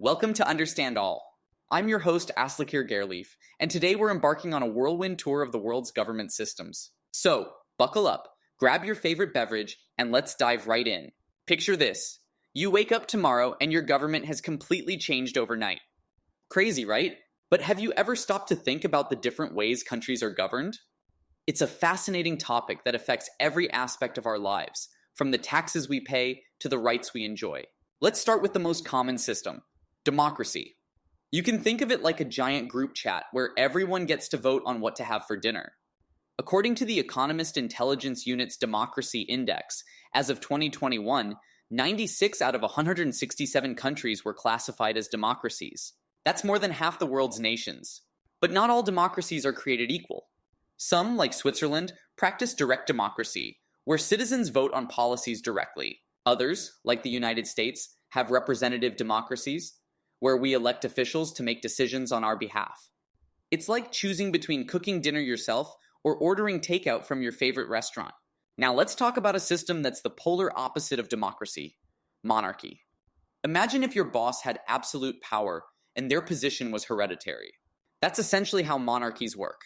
Welcome to Understand All. I'm your host, Aslekeir Gairleif, and today we're embarking on a whirlwind tour of the world's government systems. So, buckle up, grab your favorite beverage, and let's dive right in. Picture this. You wake up tomorrow and your government has completely changed overnight. Crazy, right? But have you ever stopped to think about the different ways countries are governed? It's a fascinating topic that affects every aspect of our lives, from the taxes we pay to the rights we enjoy. Let's start with the most common system. Democracy. You can think of it like a giant group chat where everyone gets to vote on what to have for dinner. According to the Economist Intelligence Unit's Democracy Index, as of 2021, 96 out of 167 countries were classified as democracies. That's more than half the world's nations. But not all democracies are created equal. Some, like Switzerland, practice direct democracy, where citizens vote on policies directly. Others, like the United States, have representative democracies, where we elect officials to make decisions on our behalf. It's like choosing between cooking dinner yourself or ordering takeout from your favorite restaurant. Now let's talk about a system that's the polar opposite of democracy: monarchy. Imagine if your boss had absolute power and their position was hereditary. That's essentially how monarchies work.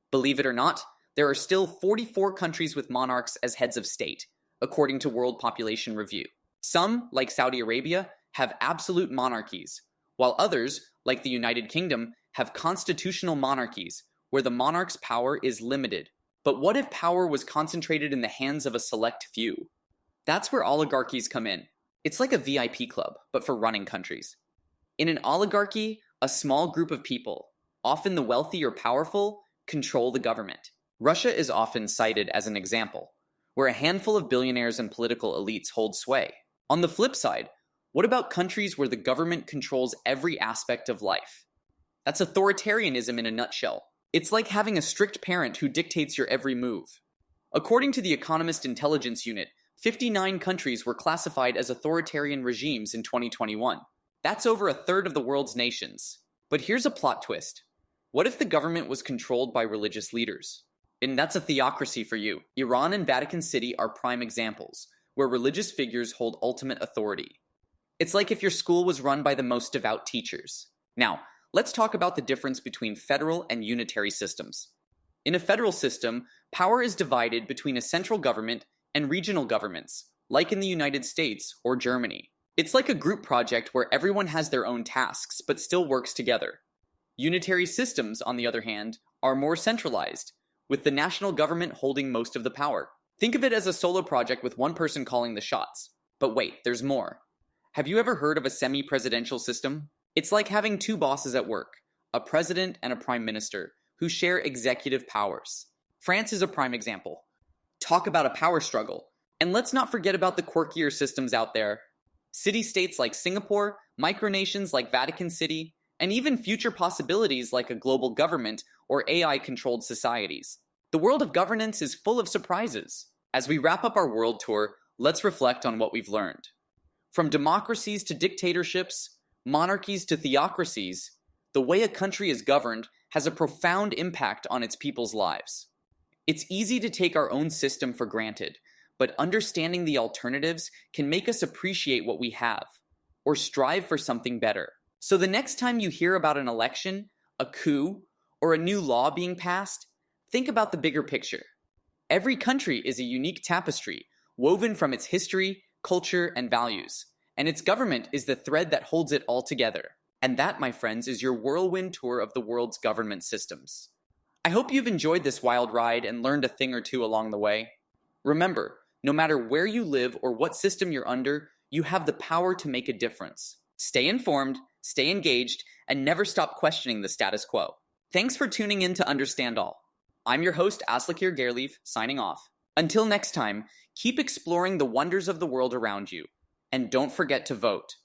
Believe it or not, there are still 44 countries with monarchs as heads of state, according to World Population Review. Some, like Saudi Arabia, have absolute monarchies, while others, like the United Kingdom, have constitutional monarchies, where the monarch's power is limited. But what if power was concentrated in the hands of a select few? That's where oligarchies come in. It's like a VIP club, but for running countries. In an oligarchy, a small group of people, often the wealthy or powerful, control the government. Russia is often cited as an example, where a handful of billionaires and political elites hold sway. On the flip side, what about countries where the government controls every aspect of life? That's authoritarianism in a nutshell. It's like having a strict parent who dictates your every move. According to the Economist Intelligence Unit, 59 countries were classified as authoritarian regimes in 2021. That's over a third of the world's nations. But here's a plot twist. What if the government was controlled by religious leaders? And that's a theocracy for you. Iran and Vatican City are prime examples, where religious figures hold ultimate authority. It's like if your school was run by the most devout teachers. Now, let's talk about the difference between federal and unitary systems. In a federal system, power is divided between a central government and regional governments, like in the United States or Germany. It's like a group project where everyone has their own tasks but still works together. Unitary systems, on the other hand, are more centralized, with the national government holding most of the power. Think of it as a solo project with one person calling the shots. But wait, there's more. Have you ever heard of a semi-presidential system? It's like having two bosses at work, a president and a prime minister, who share executive powers. France is a prime example. Talk about a power struggle. And let's not forget about the quirkier systems out there. City-states like Singapore, micronations like Vatican City, and even future possibilities like a global government or AI-controlled societies. The world of governance is full of surprises. As we wrap up our world tour, let's reflect on what we've learned. From democracies to dictatorships, monarchies to theocracies, the way a country is governed has a profound impact on its people's lives. It's easy to take our own system for granted, but understanding the alternatives can make us appreciate what we have, or strive for something better. So the next time you hear about an election, a coup, or a new law being passed, think about the bigger picture. Every country is a unique tapestry, woven from its history, culture, and values, and its government is the thread that holds it all together. And that, my friends, is your whirlwind tour of the world's government systems. I hope you've enjoyed this wild ride and learned a thing or two along the way. Remember, no matter where you live or what system you're under, you have the power to make a difference. Stay informed, stay engaged, and never stop questioning the status quo. Thanks for tuning in to Understand All. I'm your host, Aslekeir Gairleif, signing off. Until next time, keep exploring the wonders of the world around you. And don't forget to vote.